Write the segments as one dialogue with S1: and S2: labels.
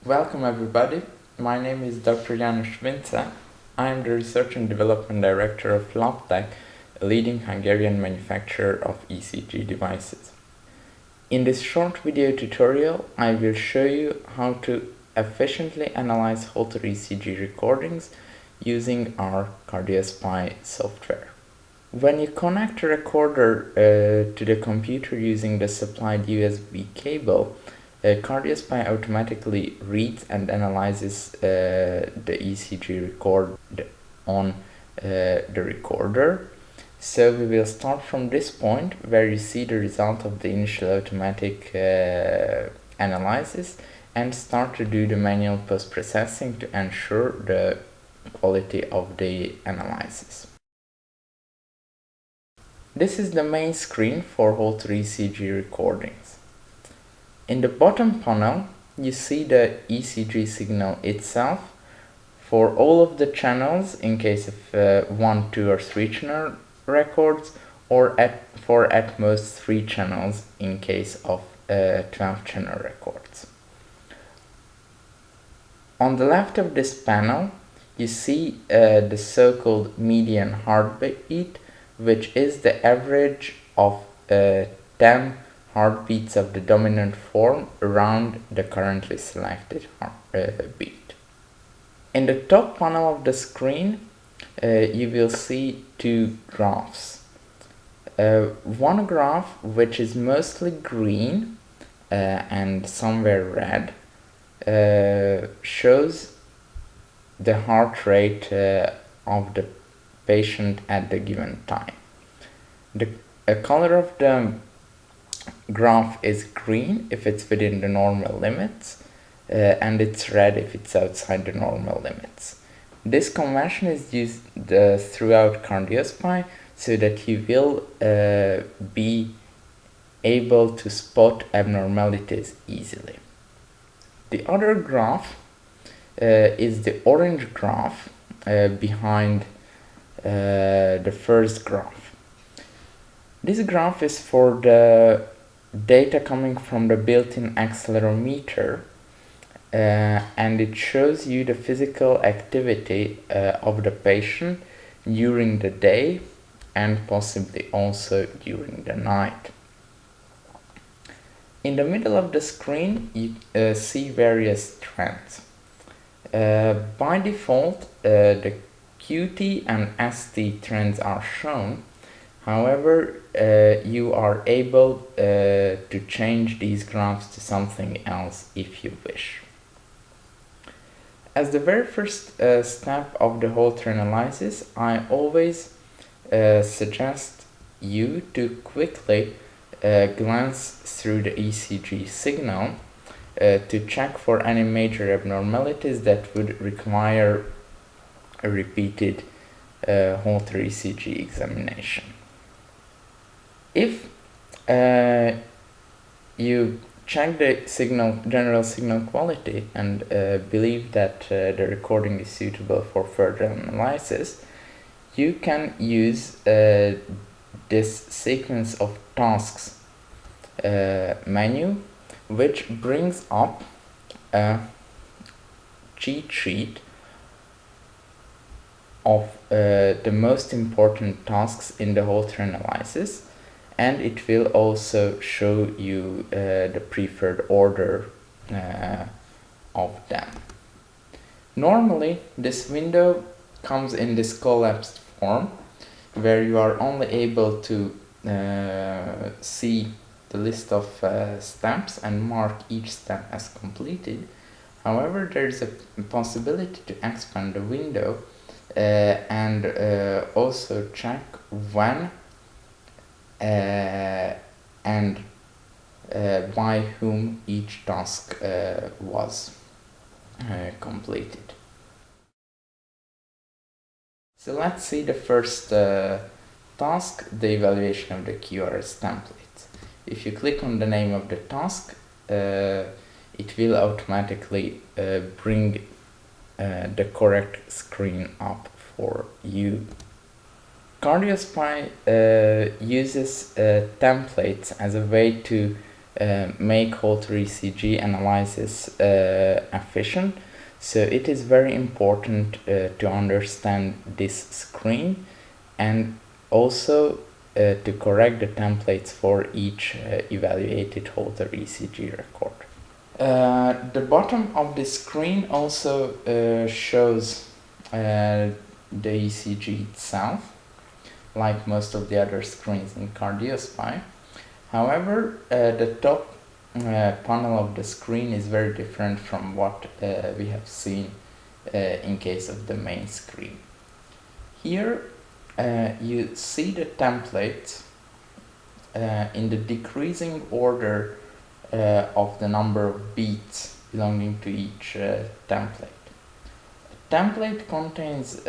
S1: Welcome everybody, my name is Dr. János. I am the Research and Development Director of LabTech, a leading Hungarian manufacturer of ECG devices. In this short video tutorial, I will show you how to efficiently analyze Holter ECG recordings using our CardioSpy software. When you connect a recorder to the computer using the supplied USB cable, CardioSpy automatically reads and analyzes the ECG record on the recorder. So we will start from this point where you see the result of the initial automatic analysis and start to do the manual post-processing to ensure the quality of the analysis. This is the main screen for Holter ECG recordings. In the bottom panel, you see the ECG signal itself for all of the channels in case of 1, 2 or 3 channel records, or for at most 3 channels in case of 12 channel records. On the left of this panel, you see the so-called median heartbeat, which is the average of 10 heartbeats of the dominant form around the currently selected heartbeat. In the top panel of the screen, you will see 2 graphs. One graph, which is mostly green and somewhere red, shows the heart rate of the patient at the given time. The color of the graph is green if it's within the normal limits, and it's red if it's outside the normal limits. This convention is used throughout CardioSpy so that you will be able to spot abnormalities easily. The other graph is the orange graph behind the first graph. This graph is for the data coming from the built-in accelerometer, and it shows you the physical activity of the patient during the day and possibly also during the night. In the middle of the screen, you see various trends. By default, the QT and ST trends are shown. However, you are able to change these graphs to something else if you wish. As the very first step of the Holter analysis, I always suggest you to quickly glance through the ECG signal to check for any major abnormalities that would require a repeated Holter ECG examination. If you check the general signal quality and believe that the recording is suitable for further analysis, you can use this sequence of tasks menu, which brings up a cheat sheet of the most important tasks in the Holter analysis, and it will also show you the preferred order of them. Normally, this window comes in this collapsed form, where you are only able to see the list of steps and mark each step as completed. However, there is a possibility to expand the window and also check when and by whom each task was completed. So let's see the first task, the evaluation of the QRS template. If you click on the name of the task, it will automatically bring the correct screen up for you. CardioSpy uses templates as a way to make Holter ECG analysis efficient. So it is very important to understand this screen, and also to correct the templates for each evaluated Holter ECG record. The bottom of the screen also shows the ECG itself, like most of the other screens in CardioSpy. However, the top panel of the screen is very different from what we have seen in case of the main screen. Here you see the templates in the decreasing order of the number of beats belonging to each template. A template contains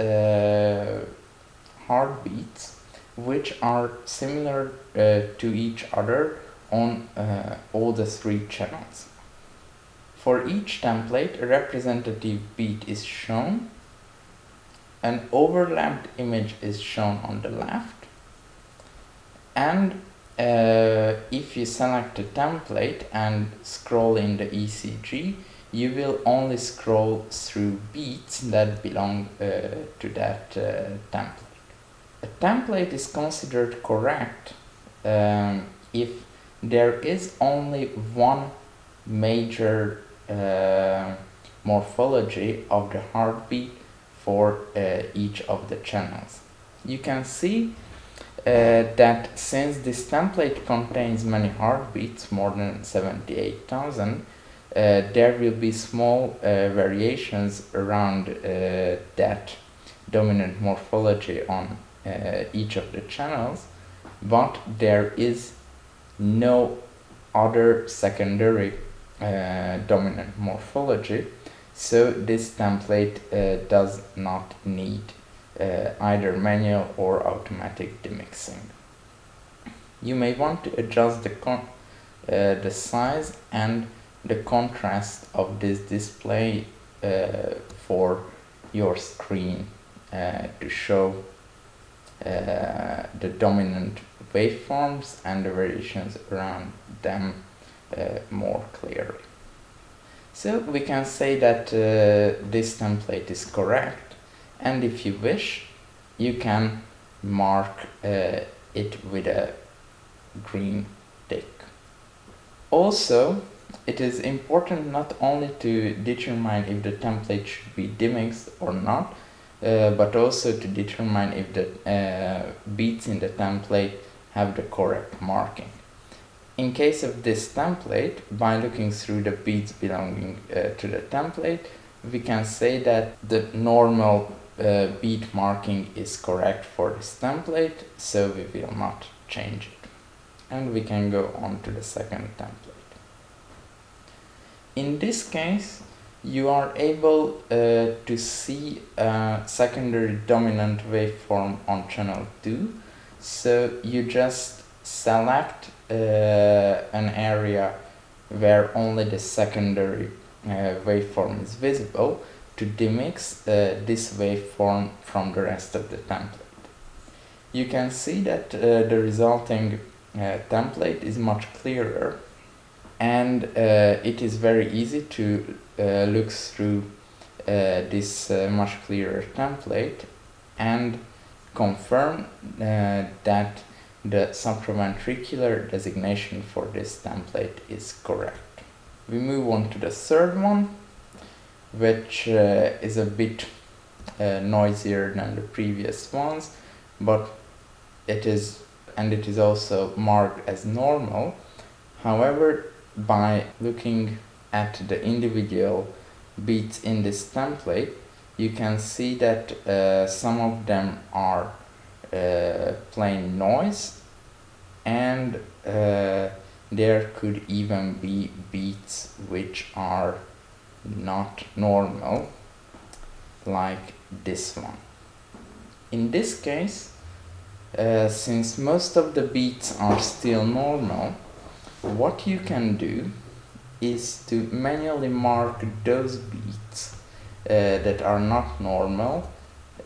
S1: heartbeats which are similar to each other on all the 3 channels. For each template, a representative beat is shown, an overlapped image is shown on the left, and if you select a template and scroll in the ECG, you will only scroll through beats that belong to that template. A template is considered correct if there is only one major morphology of the heartbeat for each of the channels. You can see that since this template contains many heartbeats, more than 78,000, there will be small variations around that dominant morphology on each of the channels, but there is no other secondary dominant morphology, so this template does not need either manual or automatic demixing. You may want to adjust the size and the contrast of this display for your screen to show the dominant waveforms and the variations around them more clearly. So we can say that this template is correct, and if you wish, you can mark it with a green tick. Also, it is important not only to determine if the template should be demixed or not, but also to determine if the beats in the template have the correct marking. In case of this template, by looking through the beats belonging to the template, we can say that the normal beat marking is correct for this template, so we will not change it. And we can go on to the second template. In this case, you are able to see a secondary dominant waveform on channel 2, so you just select an area where only the secondary waveform is visible to demix this waveform from the rest of the template. You can see that the resulting template is much clearer, and it is very easy to look through this much clearer template and confirm that the supraventricular designation for this template is correct. We move on to the third one, which is a bit noisier than the previous ones, but it is also marked as normal. However, by looking at the individual beats in this template, you can see that some of them are plain noise, and there could even be beats which are not normal, like this one. In this case, since most of the beats are still normal, what you can do is to manually mark those beats that are not normal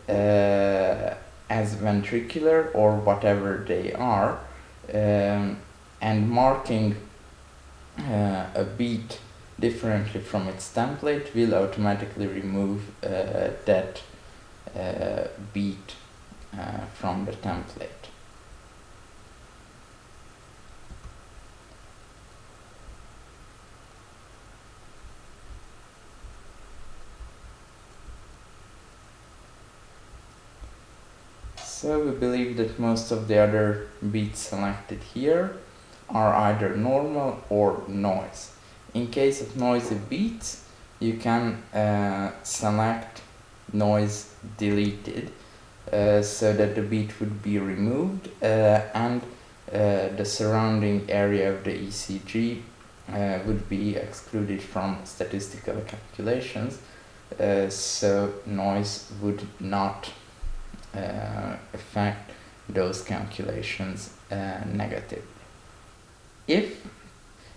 S1: as ventricular or whatever they are, and marking a beat differently from its template will automatically remove that beat from the template. So we believe that most of the other beats selected here are either normal or noise. In case of noisy beats, you can select noise deleted so that the beat would be removed and the surrounding area of the ECG would be excluded from statistical calculations, so noise would not affect those calculations negatively. If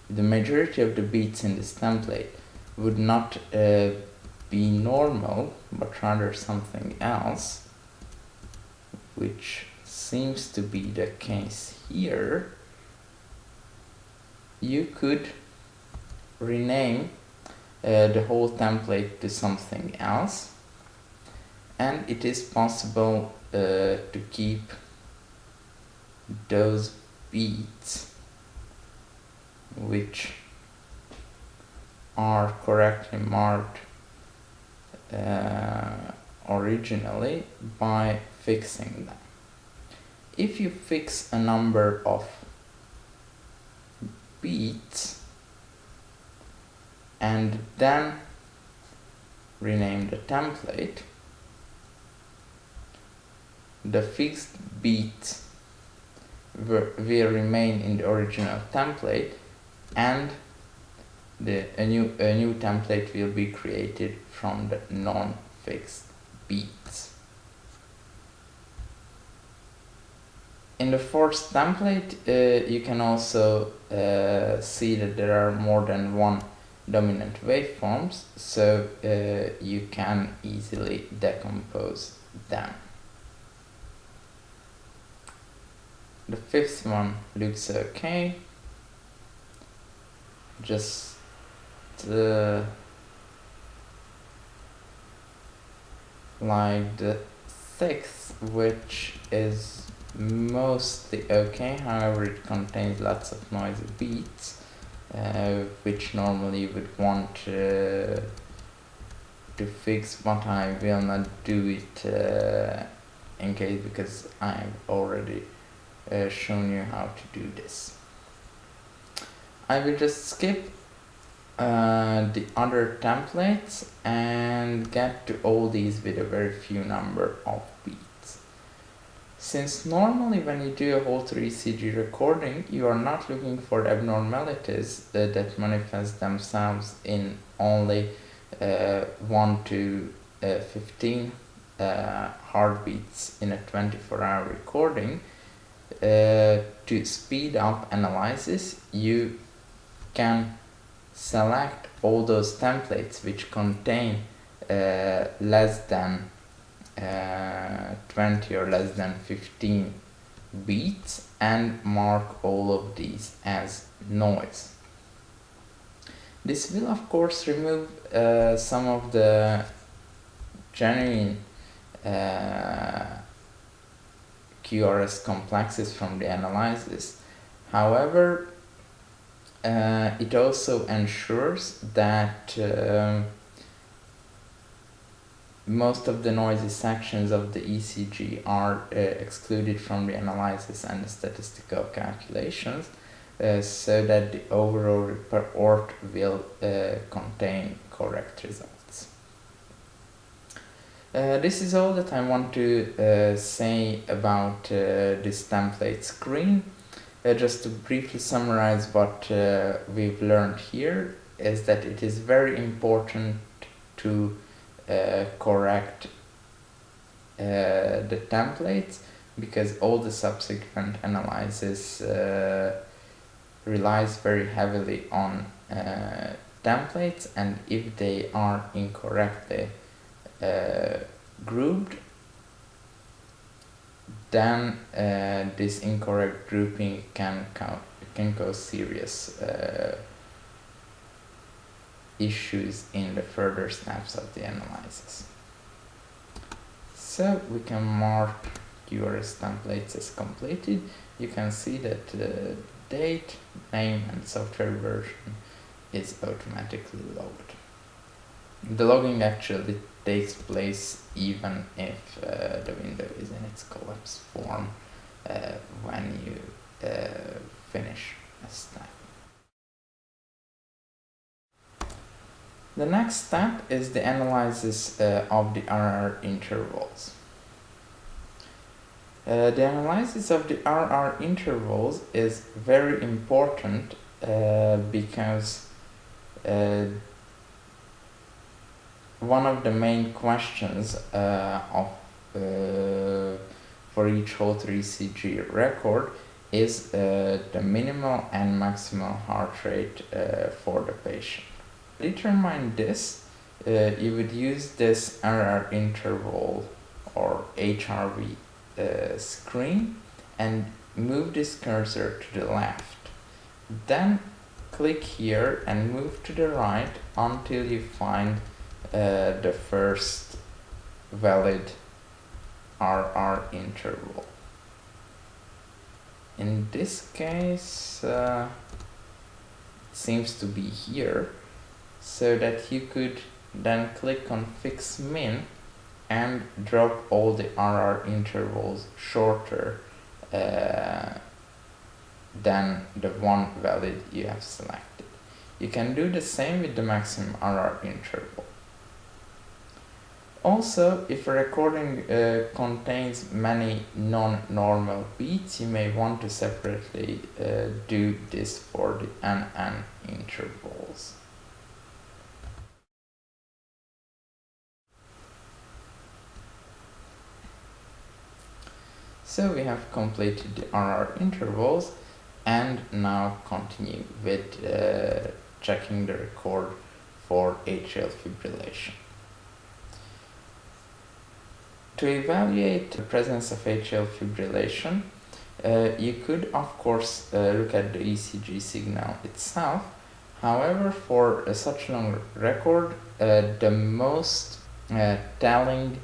S1: the majority of the beats in this template would not be normal but rather something else, which seems to be the case here, you could rename the whole template to something else, and it is possible to keep those beats which are correctly marked originally by fixing them. If you fix a number of beats and then rename the template, the fixed beats will remain in the original template, and a new template will be created from the non-fixed beats. In the forced template, you can also see that there are more than one dominant waveforms, so you can easily decompose them. The fifth one looks okay. Just like the sixth, which is mostly okay, however it contains lots of noisy beats, which normally you would want to fix, but I will not do it in case, because I've already shown you how to do this. I will just skip the other templates and get to all these with a very few number of beats. Since normally when you do a Holter ECG recording, you are not looking for abnormalities that manifest themselves in only 1 to 15 heartbeats in a 24-hour recording, to speed up analysis, you can select all those templates which contain less than 20 or less than 15 beats and mark all of these as noise. This will of course remove some of the genuine QRS complexes from the analysis. However, it also ensures that most of the noisy sections of the ECG are excluded from the analysis and the statistical calculations, so that the overall report will contain correct results. This is all that I want to say about this template screen. Just to briefly summarize what we've learned here is that it is very important to correct the templates, because all the subsequent analysis relies very heavily on templates, and if they are incorrectly grouped, then this incorrect grouping can cause serious issues in the further steps of the analysis. So we can mark QRS templates as completed. You can see that the date, name and software version is automatically logged. The logging actually takes place even if the window is in its collapsed form when you finish a step. The next step is the analysis of the RR intervals. The analysis of the RR intervals is very important because one of the main questions for each Holter ECG record is the minimal and maximal heart rate for the patient. To determine this, you would use this RR interval or HRV screen and move this cursor to the left. Then click here and move to the right until you find the first valid RR interval. In this case, it seems to be here, so that you could then click on Fix Min and drop all the RR intervals shorter than the one valid you have selected. You can do the same with the maximum RR interval. Also, if a recording contains many non-normal beats, you may want to separately do this for the NN intervals. So we have completed the RR intervals and now continue with checking the record for atrial fibrillation. To evaluate the presence of atrial fibrillation, you could of course look at the ECG signal itself. However, for such a long record, the most telling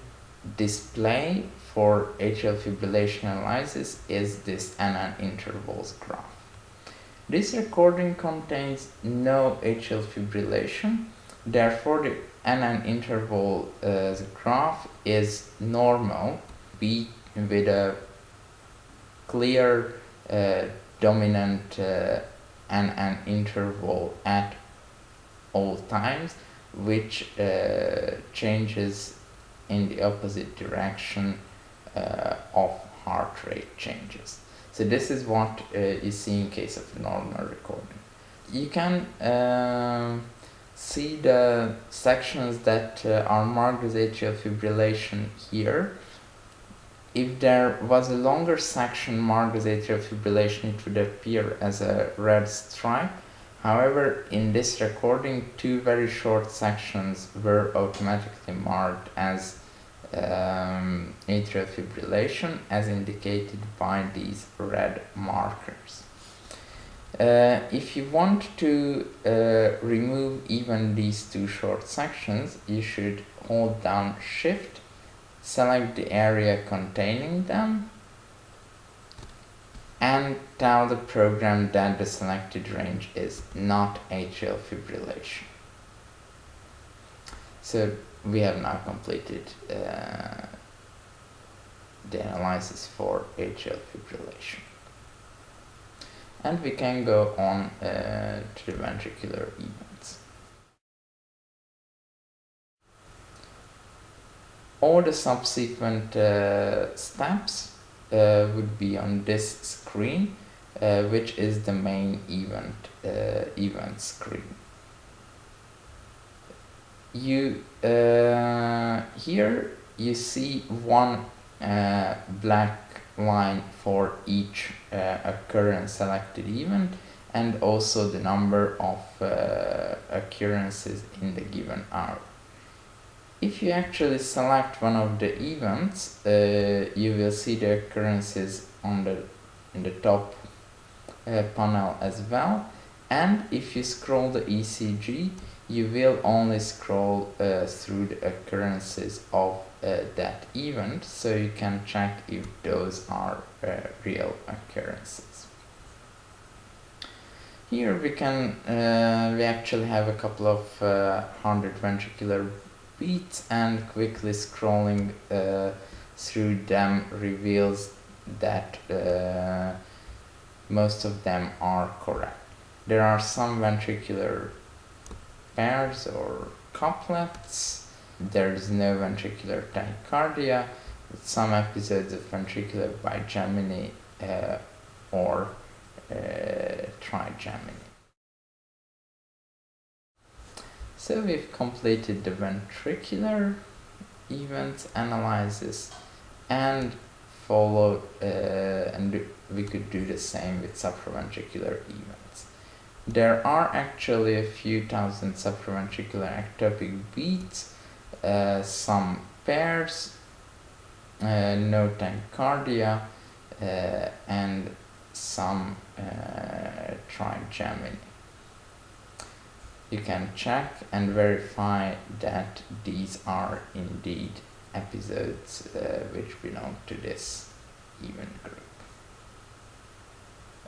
S1: display for atrial fibrillation analysis is this NN intervals graph. This recording contains no atrial fibrillation, therefore the NN interval graph is normal, with a clear dominant NN interval at all times, which changes in the opposite direction of heart rate changes. So this is what you see in case of normal recording. You can see the sections that are marked as atrial fibrillation here. If there was a longer section marked as atrial fibrillation, it would appear as a red stripe. However, in this recording, two very short sections were automatically marked as atrial fibrillation, as indicated by these red markers. If you want to remove even these two short sections, you should hold down Shift, select the area containing them, and tell the program that the selected range is not atrial fibrillation. So we have now completed the analysis for atrial fibrillation. And we can go on to the ventricular events. All the subsequent steps would be on this screen, which is the main event screen. Here you see one black line for each occurrence selected event, and also the number of occurrences in the given hour. If you actually select one of the events, you will see the occurrences in the top panel as well, and if you scroll the ECG, you will only scroll through the occurrences of that event, so you can check if those are real occurrences. Here we can we actually have a couple of 100 ventricular beats, and quickly scrolling through them reveals that most of them are correct. There are some ventricular pairs or couplets. There is no ventricular tachycardia, with some episodes of ventricular bigeminy or trigeminy. So we've completed the ventricular events analysis, and we could do the same with supraventricular events. There are actually a few thousand supraventricular ectopic beats, some pairs, no tachycardia, and some trigeminy. You can check and verify that these are indeed episodes which belong to this event group.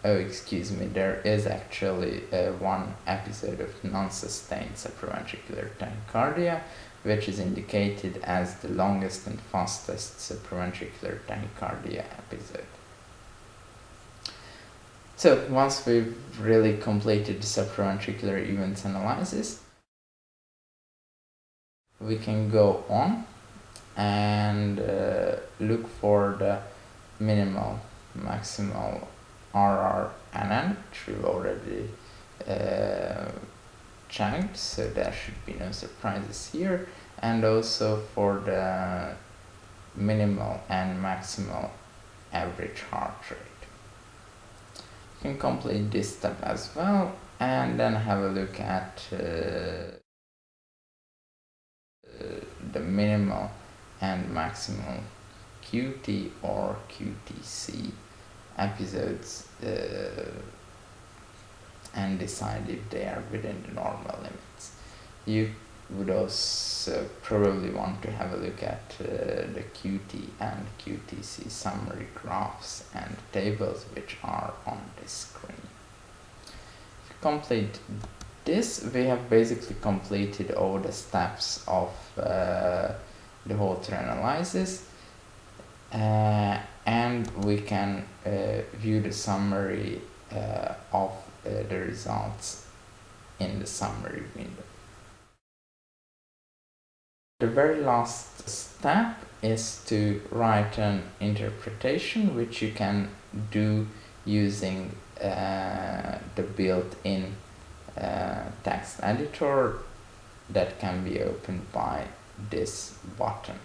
S1: Oh, excuse me, there is actually one episode of non-sustained supraventricular tachycardia, which is indicated as the longest and fastest supraventricular tachycardia episode. So once we've really completed the supraventricular events analysis, we can go on and look for the minimal, maximal RRNN, which we've already checked, so there should be no surprises here, and also for the minimal and maximal average heart rate. You can complete this step as well, and then have a look at the minimal and maximal QT or QTC episodes and decide if they are within the normal limits. You would also probably want to have a look at the QT and QTC summary graphs and tables which are on this screen. If you complete this, we have basically completed all the steps of the Holter analysis, and we can view the summary of the results in the summary window. The very last step is to write an interpretation, which you can do using the built-in text editor that can be opened by this button.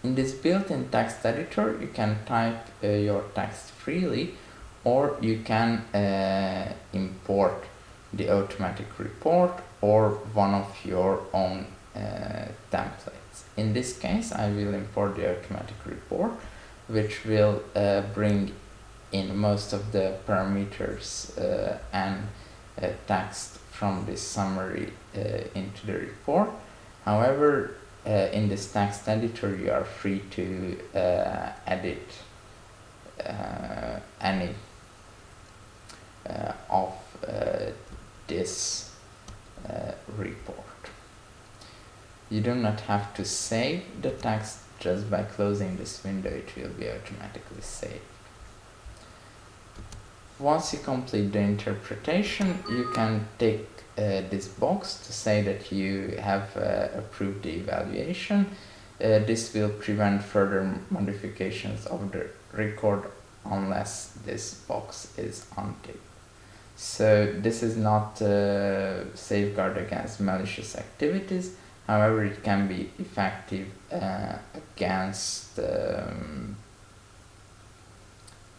S1: In this built-in text editor, you can type your text freely, or you can import the automatic report or one of your own templates. In this case, I will import the automatic report, which will bring in most of the parameters and text from this summary into the report. However, in this text editor, you are free to edit any of this report. You do not have to save the text. Just by closing this window, it will be automatically saved. Once you complete the interpretation, you can tick this box to say that you have approved the evaluation. This will prevent further modifications of the record unless this box is unticked. So this is not a safeguard against malicious activities. However, it can be effective against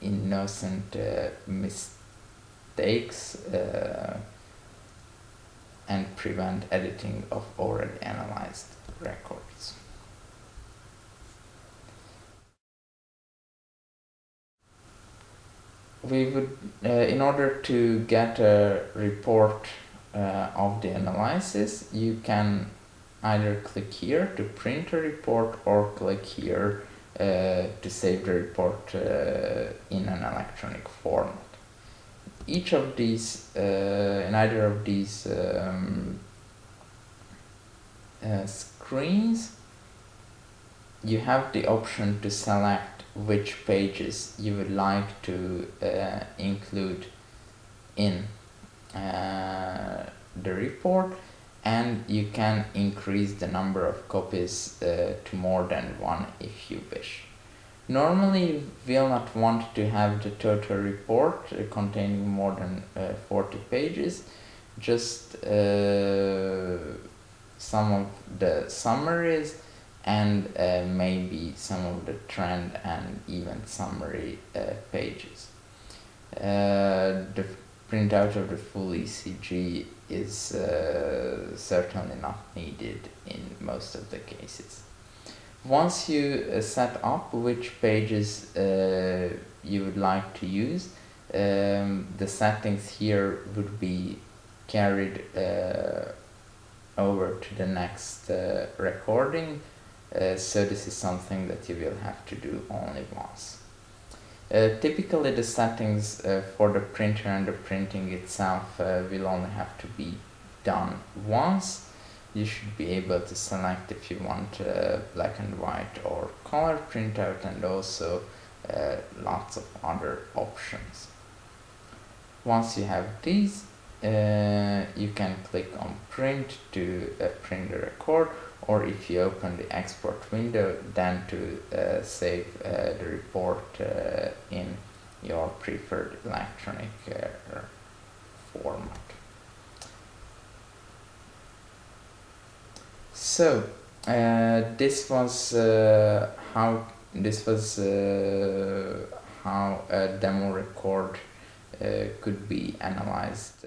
S1: innocent mistakes and prevent editing of already analyzed records. We would, in order to get a report of the analysis, you can either click here to print a report or click here to save the report in an electronic format. Each of these, in either of these screens, you have the option to select which pages you would like to include in the report, and you can increase the number of copies to more than one if you wish. Normally you will not want to have the total report containing more than 40 pages, just some of the summaries and maybe some of the trend and event summary pages. The printout of the full ECG is certainly not needed in most of the cases. Once you set up which pages you would like to use, the settings here would be carried over to the next recording, so this is something that you will have to do only once. Typically the settings for the printer and the printing itself will only have to be done once. You should be able to select if you want black and white or color printout, and also lots of other options. Once you have these, you can click on print to print the record, or if you open the export window, then to save the report in your preferred electronic format. So this was how a demo record could be analyzed.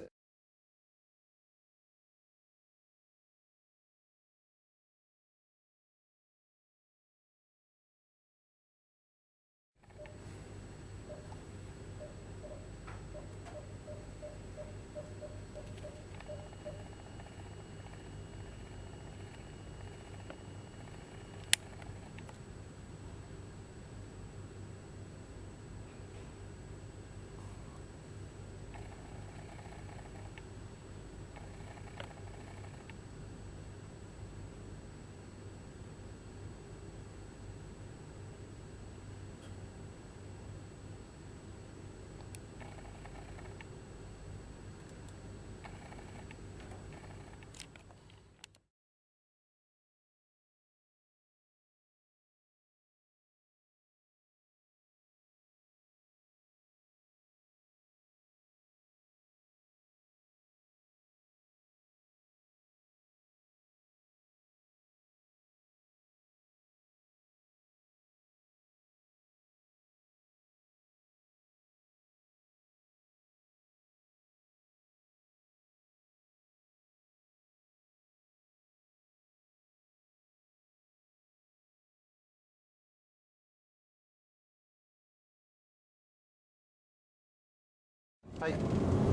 S2: はい。